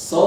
100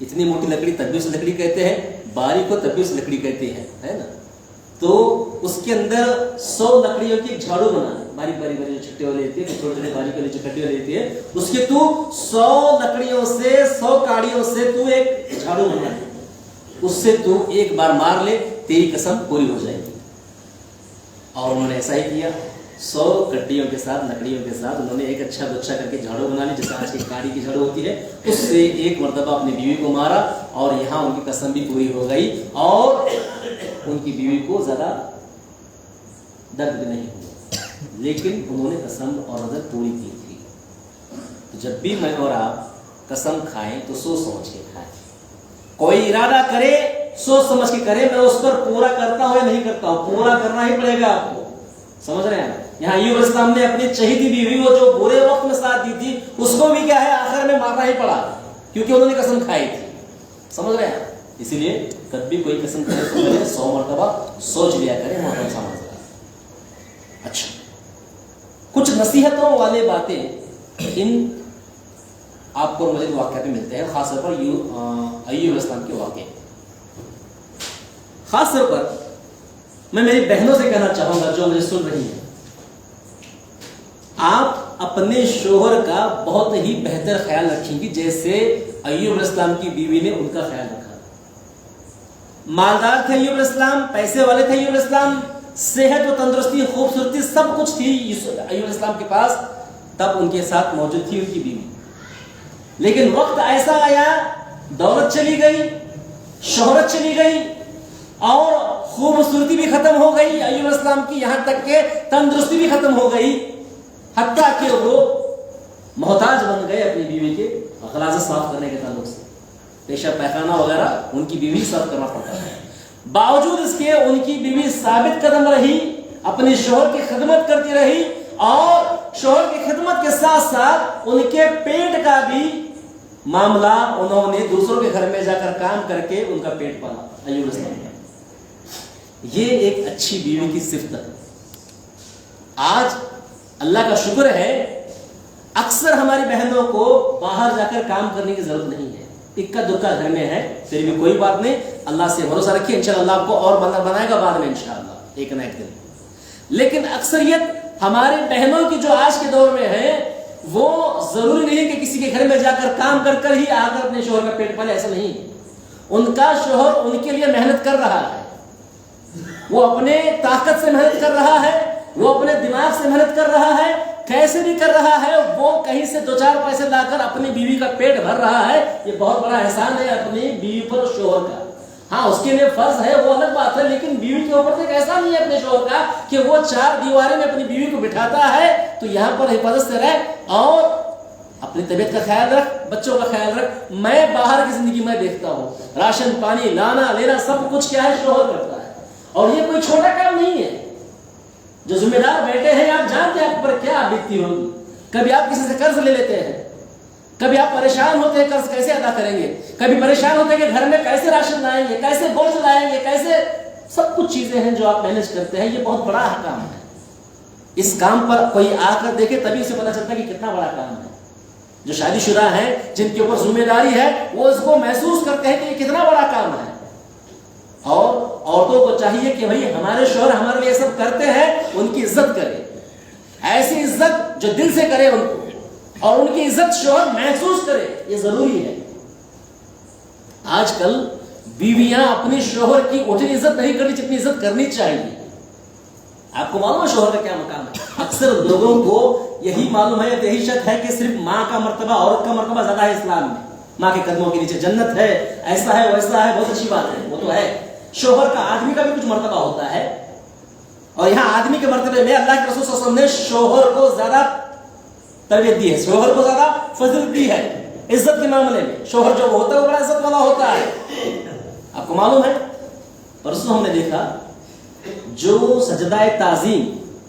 اتنی موٹی لکڑی تب بھی اسے لکڑی کہتے ہیں, باریک کو تب بھی اسے لکڑی کہتے ہیں, ہے نا. تو اس کے اندر 100 لکڑیوں کی ایک جھاڑو بنا, باریک باریک جو چھٹے والے ہوتے ہیں, چھوٹے چھوٹے باریک والی جو کھٹی والی ہوتی ہے, اس کے تو 100 لکڑیوں سے 100 کاڑیوں سے تو ایک جھاڑو بنا, اس سے تو ایک بار مار لے تیری قسم پوری ہو جائے گی. اور انہوں نے ایسا ہی کیا, 100 کٹیوں کے ساتھ لکڑیوں کے ساتھ انہوں نے ایک اچھا گچھا کر کے جھاڑو بنا لی, جیسے آج کی کاڑی کی جھاڑو ہوتی ہے, اس سے ایک مرتبہ اپنی بیوی کو مارا, اور یہاں ان کی قسم بھی پوری ہو گئی, اور ان کی بیوی کو زیادہ درد بھی نہیں ہوا, لیکن انہوں نے قسم اور نظر پوری کی تھی. تو جب بھی میں اور آپ قسم کھائیں تو سوچ سمجھ کے کھائیں. کوئی ارادہ کرے سوچ سمجھ کے کرے, میں اس پر پورا کرتا ہوں یا نہیں کرتا ہوں, پورا کرنا ہی پڑے گا آپ کو. سمجھ رہے ہیں؟ یہاں ایوب علیہ السلام نے اپنی چہیتی بیوی کو جو برے وقت میں ساتھ دی تھی, اس کو بھی کیا ہے آخر میں مارنا ہی پڑا, کیونکہ انہوں نے قسم کھائی تھی. سمجھ رہے ہیں؟ اسی لیے کبھی بھی کوئی قسم کرے تو پہلے 100 مرتبہ سوچ لیا کریں وہاں پر سمجھ. اچھا, کچھ نصیحتوں والے باتیں ان آپ کو مزید واقعات میں ملتے ہیں, خاص طور پر ایوب علیہ السلام کے واقعے. خاص طور پر میں میری بہنوں سے کہنا چاہوں گا جو مجھے سن رہی ہیں, آپ اپنے شوہر کا بہت ہی بہتر خیال رکھیں گی جیسے ایوب علیہ السلام کی بیوی نے ان کا خیال رکھا. مالدار تھے ایوب علیہ السلام, پیسے والے تھے ایوب علیہ السلام, صحت و تندرستی خوبصورتی سب کچھ تھی ایوب علیہ السلام کے پاس, تب ان کے ساتھ موجود تھی ان کی بیوی. لیکن وقت ایسا آیا, دولت چلی گئی, شہرت چلی گئی, اور خوبصورتی بھی ختم ہو گئی ایوب علیہ السلام کی, یہاں تک کہ تندرستی بھی ختم ہو گئی, حتیٰ کہ وہ محتاج بن گئے اپنی بیوی کے غلاظت صاف کرنے کے تعلق سے. پیشاب پیخانہ وغیرہ ان کی بیوی صاف کرنا پڑتا ہے. باوجود اس کے ان کی بیوی ثابت قدم رہی, اپنے شوہر کی خدمت کرتی رہی, اور شوہر کی خدمت کے ساتھ ساتھ ان کے پیٹ کا بھی معاملہ انہوں نے دوسروں کے گھر میں جا کر کام کر کے ان کا پیٹ پالا ایوب علیہ السلام نے. یہ ایک اچھی بیوی کی صفت ہے. آج اللہ کا شکر ہے اکثر ہماری بہنوں کو باہر جا کر کام کرنے کی ضرورت نہیں ہے, اکا دکا گھر میں ہے, پھر بھی کوئی بات نہیں, اللہ سے بھروسہ رکھیے, انشاءاللہ اللہ آپ کو اور بندہ بنائے گا بعد میں انشاءاللہ ایک نہ ایک دن. لیکن اکثریت ہماری بہنوں کی جو آج کے دور میں ہے, وہ ضروری نہیں کہ کسی کے گھر میں جا کر کام کر کر ہی آ کر اپنے شوہر کا پیٹ پالے, ایسا نہیں. ان کا شوہر ان کے لیے محنت کر رہا ہے, وہ اپنے طاقت سے محنت کر رہا ہے, وہ اپنے دماغ سے محنت کر رہا ہے, کیسے بھی کر رہا ہے, وہ کہیں سے 2-4 پیسے لا کر اپنی بیوی کا پیٹ بھر رہا ہے. یہ بہت بڑا احسان ہے اپنی بیوی پر شوہر کا. ہاں اس کے لیے فرض ہے, وہ الگ بات ہے, لیکن بیوی کے اوپر ایک ایسا نہیں ہے اپنے شوہر کا کہ وہ 4 دیواریں میں اپنی بیوی کو بٹھاتا ہے تو یہاں پر حفاظت سے رہ اور اپنی طبیعت کا خیال رکھ, بچوں کا خیال رکھ. میں باہر کی زندگی میں دیکھتا ہوں, راشن پانی لانا لینا سب کچھ کیا ہے شوہر کرتا ہے, اور یہ کوئی چھوٹا کام نہیں ہے. جو ذمہ دار بیٹے ہیں آپ جانتے ہیں آپ پر کیا بیتتی ہوگی. کبھی آپ کسی سے قرض لے لیتے ہیں, کبھی آپ پریشان ہوتے ہیں قرض کیسے ادا کریں گے, کبھی پریشان ہوتے ہیں کہ گھر میں کیسے راشن لائیں گے, کیسے گوشت لائیں گے, کیسے, سب کچھ چیزیں ہیں جو آپ مینج کرتے ہیں. یہ بہت بڑا کام ہے. اس کام پر کوئی آ کر دیکھے تبھی اسے پتا چلتا ہے کہ کتنا بڑا کام ہے. جو شادی شدہ ہیں جن کے اوپر ذمہ داری ہے وہ اس کو محسوس کرتے ہیں کہ یہ کتنا بڑا کام ہے. اور عورتوں کو چاہیے کہ بھائی ہمارے شوہر ہمارے لیے سب کرتے ہیں, ان کی عزت کرے, ایسی عزت جو دل سے کرے ان کو, اور ان کی عزت شوہر محسوس کرے, یہ ضروری ہے. آج کل بیویاں اپنی شوہر کی اتنی عزت نہیں کرنی جتنی عزت کرنی چاہیے. آپ کو معلوم ہے شوہر کا کیا مقام ہے؟ اکثر لوگوں کو یہی معلوم ہے, یہی شک ہے کہ صرف ماں کا مرتبہ, عورت کا مرتبہ زیادہ ہے اسلام میں. ماں کے قدموں کے نیچے جنت ہے, ایسا ہے ویسا ہے, بہت اچھی بات ہے, وہ تو ہے. شوہر کا, آدمی کا بھی کچھ مرتبہ ہوتا ہے, اور یہاں آدمی کے مرتبے میں اللہ کے رسول صلی اللہ علیہ وسلم نے شوہر کو زیادہ تربیت دی ہے, شوہر کو زیادہ فضیلت دی ہے عزت کے معاملے میں. شوہر جو ہوتا ہے وہ بڑا عزت والا ہوتا ہے. آپ کو معلوم ہے پرسوں ہم نے دیکھا جو سجدہ تعظیم,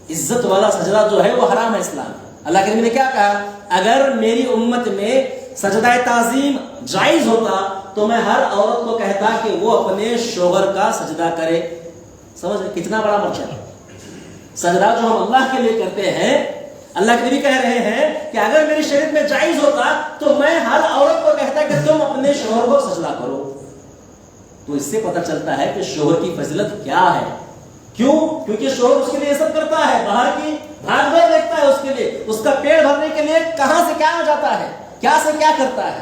عزت والا سجدہ جو ہے وہ حرام ہے اسلام میں. اللہ کے نبی نے کیا کہا, اگر میری امت میں سجدہ تعظیم جائز ہوتا تو میں ہر عورت کو کہتا کہ وہ اپنے شوہر کا سجدہ کرے. سمجھ کتنا بڑا مرتبہ. سجدہ جو ہم اللہ کے لیے کرتے ہیں, اللہ کے نبی کہہ رہے ہیں کہ اگر میری شریعت میں جائز ہوتا تو میں ہر عورت کو کہتا کہ تم اپنے شوہر کو سجدہ کرو. تو اس سے پتہ چلتا ہے کہ شوہر کی فضیلت کیا ہے. کیوں؟ کیونکہ شوہر اس کے لیے یہ سب کرتا ہے, باہر کی بھاگ دور دیکھتا ہے اس کے لیے, اس کا پیٹ بھرنے کے لیے کہاں سے کیا ہو جاتا ہے, کیا سے کیا کرتا ہے.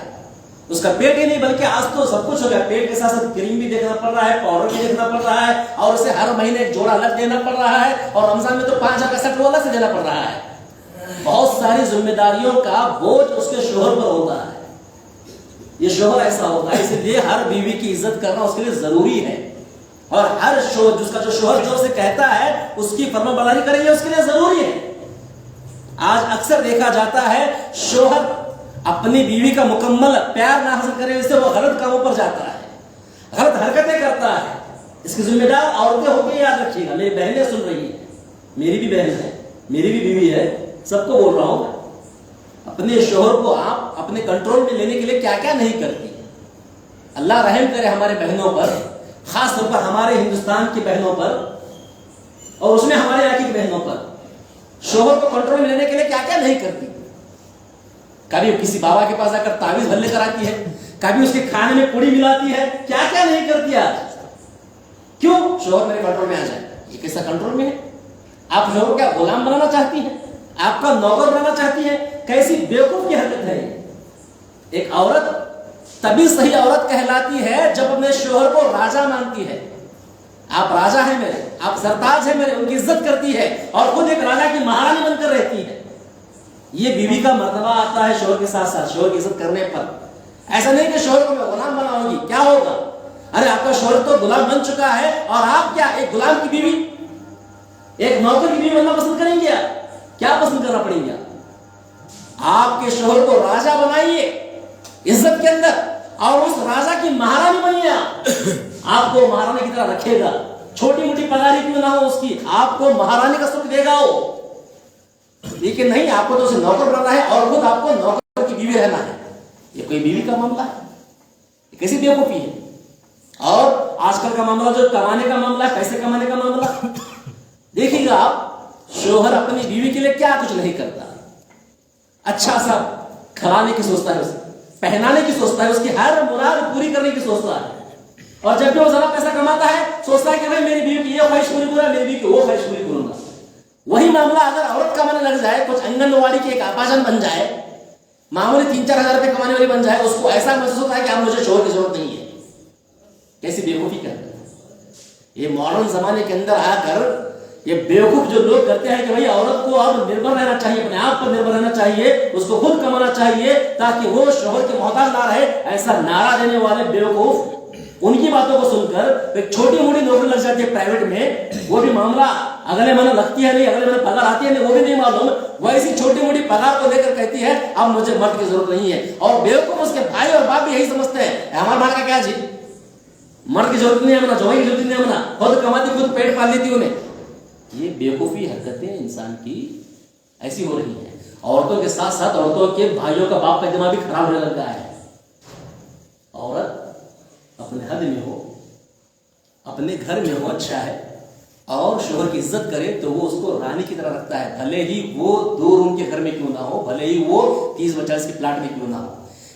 اس کا پیٹ ہی نہیں بلکہ آج تو سب کچھ ہو گیا, پیٹ کے ساتھ ساتھ کریم بھی دیکھنا پڑ رہا ہے, پاؤڈر بھی دیکھنا پڑ رہا ہے, اور اسے ہر مہینے ایک جوڑا الگ دینا پڑ رہا ہے, اور رمضان میں تو 5,000 کا سیٹ الگ سے دینا پڑ رہا ہے. بہت ساری ذمہ داریوں کا بوجھ اس کے شوہر پر ہوتا ہے. یہ شوہر ایسا ہوتا ہے, اس لیے ہر بیوی کی عزت کرنا اس کے لیے ضروری ہے, اور ہر شوہر جس کا جو شوہر جو اسے کہتا ہے اس کی فرما برداری کریں, یہ اس کے لیے ضروری ہے. آج اکثر دیکھا جاتا ہے شوہر اپنی بیوی کا مکمل پیار نہ حاصل کرے اس سے وہ غلط کاموں پر جاتا ہے, غلط حرکتیں کرتا ہے. اس کی ذمہ دار عورتیں ہو کے یاد رکھیے گا, میری بہنیں سن رہی ہیں, میری بھی بہن ہے, میری بھی بیوی ہے, سب کو بول رہا ہوں, اپنے شوہر کو آپ اپنے کنٹرول میں لینے کے لیے کیا کیا نہیں کرتی. اللہ رحم کرے ہمارے بہنوں پر, خاص طور پر ہمارے ہندوستان کی بہنوں پر, اور اس میں ہمارے یہاں کی بہنوں پر. شوہر کو کنٹرول میں لینے کے لیے کیا کیا نہیں کرتی. کبھی کسی بابا کے پاس جا کر تعویذ بھر لے کر آتی ہے, کبھی اس کے کھانے میں پوڑی ملاتی ہے, کیا کیا نہیں کرتی آج. کیوں؟ شوہر میرے کنٹرول میں آ جائے. یہ کیسا کنٹرول میں ہے؟ آپ شوہر کو کیا غلام بنانا چاہتی ہیں, آپ کا نوکر بنانا چاہتی ہیں؟ کیسی بیوقوف کی حرکت ہے. ایک عورت تبھی صحیح عورت کہلاتی ہے جب اپنے شوہر کو راجا مانتی ہے. آپ راجا ہیں میرے, آپ سرتاج ہیں میرے, ان کی عزت کرتی ہے اور خود ایک راجا کی مہارانی بن کر رہتی ہے. یہ بیوی کا مرتبہ آتا ہے شوہر کے ساتھ ساتھ, شوہر کی عزت کرنے پر. ایسا نہیں کہ شوہر کو میں غلام بناؤں گی, کیا ہوگا؟ ارے آپ کا شوہر تو غلام بن چکا ہے, اور آپ کیا ایک غلام کی بیوی, ایک نوکر کی بیوی بننا پسند کریں گے؟ کیا پسند کرنا پڑیں گے؟ آپ کے شوہر کو راجا بنائیے عزت کے اندر, اور اس راجا کی مہارانی بنیے. آپ کو مہارانی کی طرح رکھے گا, چھوٹی موٹی پگاری کیوں نہ ہو اس کی, آپ کو مہارانی کا سکھ دے گا وہ. لیکن نہیں, آپ کو تو اسے نوکر بنانا ہے اور خود آپ کو نوکر کی بیوی رہنا ہے. یہ کوئی بیوی کا معاملہ ہے؟ یہ کیسی بیوقوفی ہے؟ اور آج کل کا معاملہ جو کمانے کا معاملہ ہے, پیسے کمانے کا معاملہ, دیکھیے گا آپ شوہر اپنی بیوی کے لیے کیا کچھ نہیں کرتا. اچھا سا کھلانے کی سوچتا ہے, اسے پہنانے کی سوچتا ہے, اس کی ہر مراد پوری کرنے کی سوچتا ہے. اور جب بھی وہ ذرا پیسہ کماتا ہے سوچتا ہے کہ بھائی میری بیوی کی یہ خواہش پوری کروں, میری بیوی کی وہ خواہش پوری کروں گا. وہی معاملہ اگر عورت کمانے لگ جائے, کچھ آنگن واڑی کی ایک آپاجن بن جائے, معمولی 3-4 ہزار روپے کمانے والی بن جائے, اس کو ایسا محسوس ہوتا ہے کہ اب مجھے شوہر کی ضرورت نہیں ہے. کیسی بیوقوفی کرتے ہیں. یہ ماڈرن زمانے کے اندر آ کر یہ بیوقوف جو لوگ کرتے ہیں کہ بھائی عورت کو اب نربھر رہنا چاہیے, اپنے آپ پر نربھر رہنا چاہیے, اس کو خود کمانا چاہیے تاکہ وہ شوہر کے محتاج نہ رہے. ایسا نعرہ دینے والے بیوقوف, ان کی باتوں کو سن کر ایک چھوٹی موٹی نوکری لگ جاتی ہے پرائیویٹ میں, وہ بھی معاملہ اگلے مہینے لگتی ہے نہیں, اگلے مہینے پگار آتی ہے نہیں, وہ بھی نہیں معلوم. وہ ایسی چھوٹی موٹی پگار کو لے کر کہتی ہے اب مجھے مرد کی ضرورت نہیں ہے. اور بیوقوف اس کے بھائی اور باپ بھی یہی سمجھتے ہیں, ہمارا بھائی کا کیا جی, مرد کی ضرورت نہیں ہے ہمارا, جوائی کی ضرورت نہیں ہے ہمارا, خود کماتی خود پیٹ پال لیتی انہیں. یہ بیوقوفی حرکتیں انسان کی ایسی ہو رہی ہیں. عورتوں کے ساتھ ساتھ عورتوں کے بھائیوں کا باپ کا دماغ بھی خراب ہونے لگ گیا ہے. عورت اپنے حد میں ہو, اپنے گھر میں ہو, اچھا ہے, اور شوہر کی عزت کرے تو وہ اس کو رانی کی طرح رکھتا ہے, بھلے ہی وہ 2 روم کے گھر میں کیوں نہ ہو, بھلے ہی وہ 30-50 کے پلاٹ میں کیوں نہ ہو.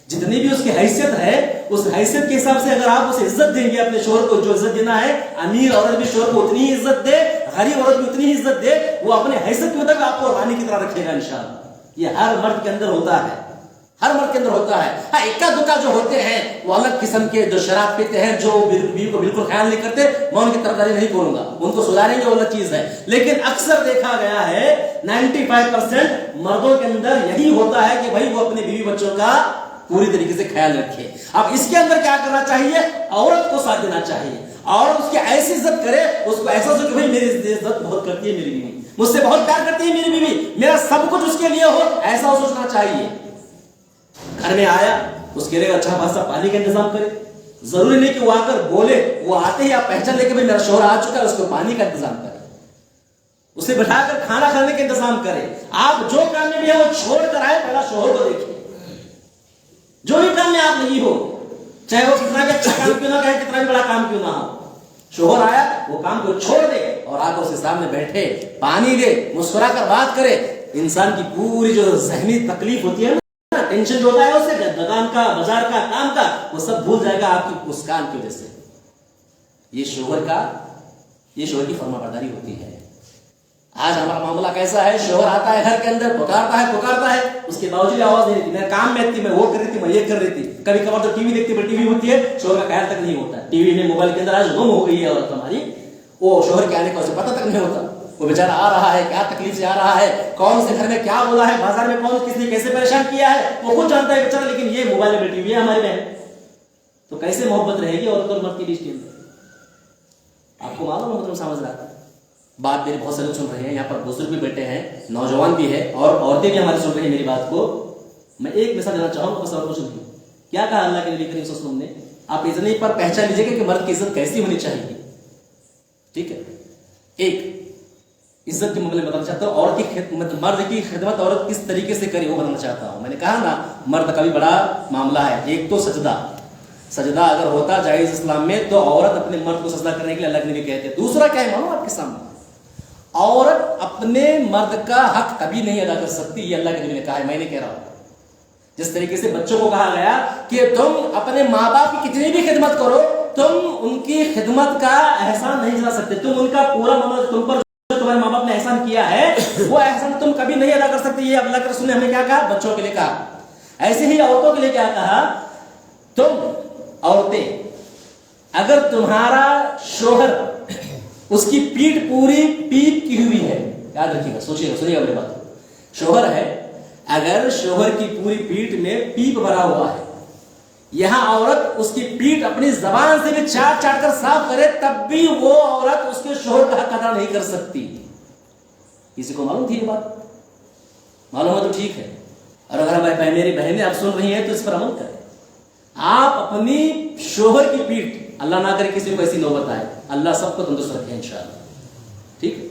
جتنی بھی اس کی حیثیت ہے, اس حیثیت کے حساب سے اگر آپ اسے عزت دیں گے, اپنے شوہر کو جو عزت دینا ہے, امیر عورت بھی شوہر کو اتنی ہی عزت دے, غریب عورت بھی اتنی ہی عزت دے, وہ اپنے حیثیت کے مطابق آپ کو رانی کی طرح رکھے گا انشاءاللہ. یہ ہر مرد کے اندر ہوتا ہے, ہر مرد کے اندر ہوتا ہے. ہاں, اکا دکا جو ہوتے ہیں وہ الگ قسم کے, جو شراب پیتے ہیں, جو بیوی کو بالکل خیال نہیں کرتے, میں ان کی طرفداری نہیں کروں گا, ان کو سدھاریں گے وہ الگ چیز ہے. لیکن اکثر دیکھا گیا ہے 95% مردوں کے اندر یہی ہوتا ہے کہ بھائی وہ اپنے بیوی بچوں کا پوری طریقے سے خیال رکھے. اب اس کے اندر کیا کرنا چاہیے, عورت کو ساتھ دینا چاہیے, اور اس کی ایسی عزت کرے, اس کو ایسا سوچے کہ بھائی میری عزت بہت کرتی ہے میری بیوی, مجھ سے بہت پیار کرتی ہے میری بیوی, میرا سب کچھ اس کے لیے ہو, ایسا سوچنا چاہیے. گھر میں آیا, اس کے لیے اچھا خاصا پانی کا انتظام کرے. ضروری نہیں کہ وہ آ کر بولے, وہ آتے ہی آپ پہچان لے کے میرا شوہر آ چکا ہے, اس کو پانی کا انتظام کرے, اسے بٹھا کر کھانا کھانے کا انتظام کرے. آپ جو کام میں بھی ہے وہ چھوڑ کر آئے, پہلا شوہر کو دیکھیے. جو بھی کام میں آپ نہیں ہو, چاہے وہ کتنا بھی اچھا کام کیوں نہ کہے, کتنا بھی بڑا کام کیوں نہ ہو, شوہر آیا وہ کام کو چھوڑ دے اور آ کر اس کے سامنے بیٹھے, پانی دے, مسکرا کر بات کرے, انسان کی پوری جو ذہنی تکلیف ہوتی ہے نا، ٹینشن جو ہوتا ہے اس سے، دکان کا، بازار کا، کام کا، وہ سب بھول جائے گا آپ کی مسکان کی وجہ سے۔ یہ شوہر کی فرما برداری ہوتی ہے۔ آج ہمارا معاملہ کیسا ہے؟ شوہر آتا ہے گھر کے اندر، پکارتا ہے، اس کے باوجود آواز نہیں دیتی، میں کام میں تھی، میں وہ کر رہی تھی، میں یہ کر رھی تھی۔ کبھی کبھار تو ٹی وی دیکھتی، ٹی وی ہوتی ہے، شوہر کا خیال تک نہیں ہوتا، ٹی وی میں، موبائل کے اندر آج گم ہو گئی ہے عورت ہماری، وہ شوہر کے آنے کا اسے پتہ تک نہیں ہوتا، وہ بیچارہ آ رہا ہے، کیا تکلیف سے آ رہا ہے، کون سے گھر میں کیا بولا ہے، بازار میں کون کس نے کیسے پریشان کیا ہے، وہ خود جانتا ہے بیچارہ، لیکن یہ موبائل میں بیٹھی ہوئی ہے ہماری بہن، تو کیسے محبت رہے گی عورت اور مرد کے بیچ کے اندر؟ آپ کو معلوم ہے، سمجھ رہا تھا بات میری، بہت سے لوگ سن رہے ہیں، یہاں پر بزرگ بھی بیٹھے ہیں، نوجوان بھی ہے، اور عورتیں بھی ہماری سن رہی ہیں میری بات کو۔ میں ایک مثال دینا چاہوں گا، بس اور کچھ نہیں۔ کیا کہا اللہ کے نبی کریم صلی اللہ علیہ وسلم نے؟ آپ اتنے پر پہچان لیجیے کہ مرد کی عزت کیسی ہونی چاہیے، ٹھیک ہے؟ ایک عزت کے معاملے میں بتانا چاہتا ہوں، عورت کی خدمت، مرد کی خدمت عورت کس طریقے سے کرے وہ بتانا چاہتا ہوں۔ میں نے کہا نا، مرد کا بھی بڑا معاملہ ہے۔ ایک تو سجدہ اگر ہوتا جائز اسلام میں، تو عورت اپنے مرد کو سجدہ کرنے کے لیے اللہ کے نبی کہتے ہیں۔ دوسرا کیا ہے معلوم آپ کے سامنے؟ عورت اپنے مرد کا حق کبھی نہیں ادا کر سکتی، یہ اللہ کے نبی نے کہا ہے، میں نہیں کہہ رہا ہوں۔ جس طریقے سے بچوں کو کہا گیا کہ تم اپنے ماں باپ کی کتنی بھی خدمت کرو، تم ان کی خدمت کا احسان نہیں جتا سکتے، تم ان کا پورا معاملہ، تم پر جو تمہارے ماں باپ نے احسان کیا ہے وہ احسان تم کبھی نہیں ادا کر سکتے۔ یہ اللہ کے رسول نے ہمیں کیا کہا؟ بچوں کے لیے کہا۔ ایسے ہی عورتوں کے لیے کیا کہا؟ تم عورتیں، اگر تمہارا شوہر، اس کی پیٹھ پوری پیپ کی ہوئی ہے، یاد رکھیے گا، سوچیے گا، سنیے گا میری بات، شوہر ہے، اگر شوہر کی پوری پیٹھ میں پیپ بھرا ہوا ہے، یہاں عورت اس کی پیٹھ اپنی زبان سے بھی چاٹ کر صاف کرے، تب بھی وہ عورت اس کے شوہر کا حق ادا نہیں کر سکتی۔ کسی کو معلوم تھی یہ بات؟ معلوم ہے تو ٹھیک ہے، اور اگر میری بہنیں آپ سن رہی ہیں تو اس پر عمل کریں۔ آپ اپنی شوہر کی پیٹھ، اللہ نہ کرے کسی کو ایسی نوبت آئے، اللہ سب کو تندرست رکھے انشاءاللہ، ٹھیک ہے؟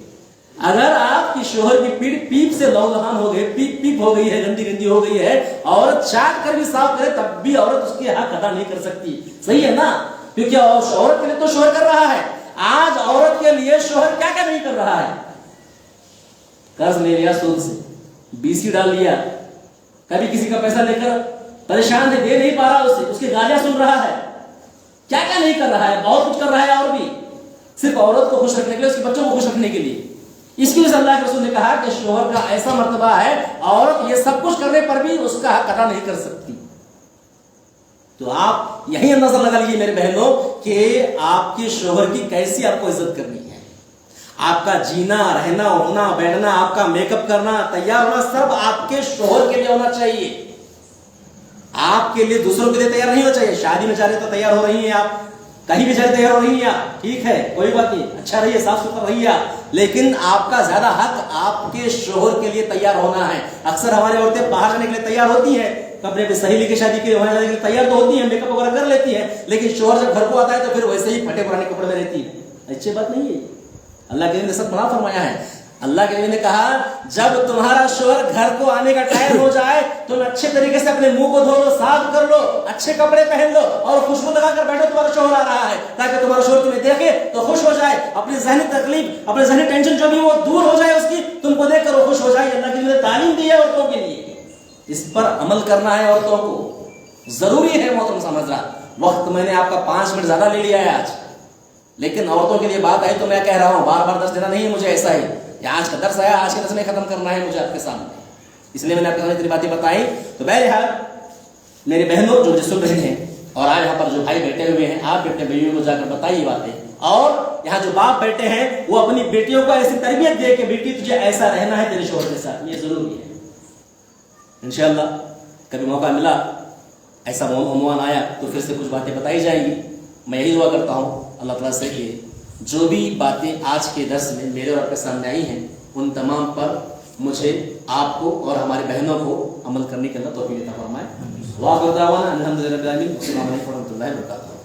اگر آپ کی شوہر کی پیٹھ پیپ سے لہو ہو گئی، پیپ ہو گئی ہے، گندی ہو گئی ہے، عورت چاٹ کر بھی صاف کرے، تب بھی عورت اس کے حق ادا نہیں کر سکتی۔ صحیح ہے نا؟ کیونکہ عورت کے لیے تو شوہر کر رہا ہے، آج عورت کے لیے شوہر کیا کیا نہیں کر رہا ہے؟ قرض لے لیا سود سے، BC ڈال لیا، کبھی کسی کا پیسہ لے کر پریشان ہے، دے نہیں پا رہا اسے، اس کی گالیاں سن رہا ہے، کیا کیا نہیں کر رہا ہے، بہت کچھ کر رہا ہے، اور بھی صرف عورت کو خوش رکھنے کے لیے، اس کے بچوں کو خوش رکھنے کے لیے۔ اس کی وجہ سے اللہ کے رسول نے کہا کہ شوہر کا ایسا مرتبہ ہے، عورت یہ سب کچھ کرنے پر بھی اس کا حق ادا نہیں کر سکتی۔ تو آپ یہی اندازہ لگا لیجیے میرے بہنوں کہ آپ کے شوہر کی کیسی آپ کو عزت کرنی ہے۔ آپ کا جینا، رہنا، اٹھنا، بیٹھنا، آپ کا میک اپ کرنا، تیار ہونا، سب آپ کے شوہر کے لیے ہونا چاہیے، آپ کے لیے، دوسروں کے لیے تیار نہیں ہونا چاہیے۔ شادی میں جا رہے تو تیار ہو رہی ہیں آپ، کہیں بھی جائے تیار ہو رہی ہیں آپ، ٹھیک ہے، کوئی بات نہیں، اچھا رہیے، صاف ستھرا رہیے آپ، لیکن آپ کا زیادہ حق آپ کے شوہر کے لیے تیار ہونا ہے۔ اکثر ہماری عورتیں باہر جانے کے لیے تیار ہوتی ہیں، کپڑے پہ سہیلی کی شادی کے لیے وہاں جانے کے لیے تیار تو ہوتی ہیں، میک اپ وغیرہ کر لیتی ہیں، لیکن شوہر جب گھر کو آتا ہے تو پھر ویسے ہی پھٹے پرانے کپڑے میں رہتی ہے۔ اچھی بات نہیں ہے، اللہ کے نبی نے سب منع فرمایا ہے۔ اللہ کے نبی نے کہا جب تمہارا شوہر گھر کو آنے کا ٹائم ہو جائے، تم اچھے طریقے سے اپنے منہ کو دھو لو، صاف کر لو، اچھے کپڑے پہن لو اور خوشبو لگا کر بیٹھو، تمہارا شوہر آ رہا ہے، تاکہ تمہارا شوہر تمہیں دیکھے تو خوش ہو جائے، اپنی ذہنی تکلیف، اپنے ذہنی ٹینشن جو بھی وہ دور ہو جائے، اس کی تم کو دیکھ کر وہ خوش ہو جائے۔ اللہ کے نبی نے تعلیم دی ہے عورتوں کے لیے، اس پر عمل کرنا ہے عورتوں کو، ضروری ہے محترم سمجھنا۔ وقت میں نے آپ کا 5 منٹ زیادہ لے لیا ہے آج، لیکن عورتوں کے لیے بات آئی تو میں کہہ رہا ہوں، بار بار درس دینا نہیں ہے مجھے، ایسا ہی آج کا درس آیا، آج کے درس میں ختم کرنا ہے مجھے آپ کے سامنے، اس لیے میں نے آپ کے سامنے اتنی باتیں بتائیں۔ تو بہرحال میری بہنوں جو مجھے سن رہے ہیں، اور آج یہاں پر جو بھائی بیٹھے ہوئے ہیں، آپ بھی اپنے بھائیوں کو جا کر بتائیے باتیں، اور یہاں جو باپ بیٹھے ہیں وہ اپنی بیٹیوں کو ایسی تربیت دے کہ بیٹی تجھے ایسا رہنا ہے تیرے شوہر کے ساتھ، یہ ضروری ہے۔ انشاءاللہ کبھی موقع ملا، ایسا عنوان آیا تو پھر سے کچھ باتیں بتائی جائیں گی۔ میں یہی دعا کرتا ہوں اللہ تعالیٰ سے کہ جو بھی باتیں آج کے درس میں میرے اور آپ کے سامنے آئی ہیں، ان تمام پر مجھے، آپ کو اور ہماری بہنوں کو عمل کرنے کے اللہ توفیق عطا فرمائے۔ واخر دعوانا الحمدللہ رب العالمین، السلام علیکم ورحمۃ اللہ وبرکاتہ۔